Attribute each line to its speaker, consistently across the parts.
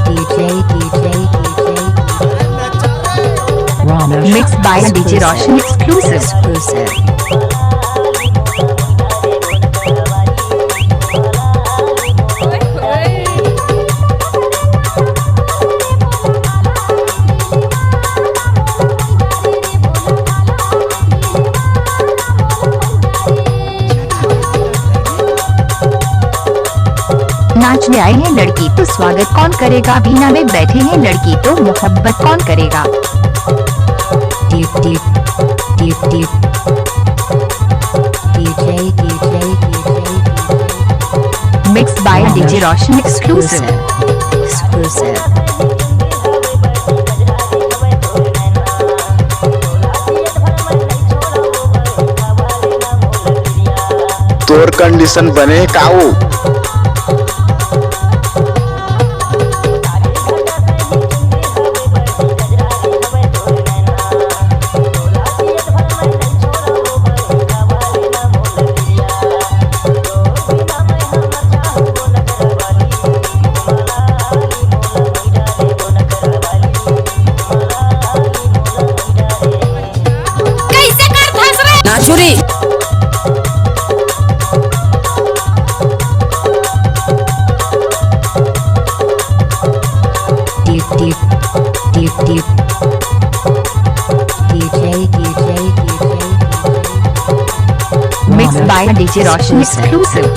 Speaker 1: deep. DJ. Ramesh.
Speaker 2: Mixed by DJ Roshan exclusive. नाचने आई है लड़की तो स्वागत कौन करेगा, बीना में बैठे हैं लड़की तो मोहब्बत कौन करेगा।
Speaker 1: Deep. DJ.
Speaker 2: Mixed by DJ Roshan exclusive.
Speaker 3: तोर कंडीशन बने काऊ
Speaker 4: नाचुरी
Speaker 1: Deep. DJ.
Speaker 2: Mixed by DJ Roshan exclusive.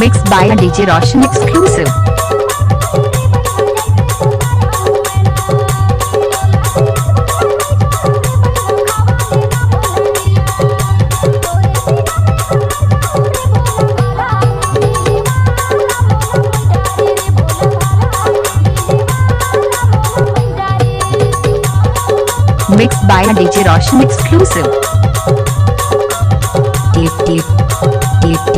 Speaker 2: Mixed by DJ Roshan exclusive. Mixed by DJ Roshan exclusive.
Speaker 1: Deep. DJ.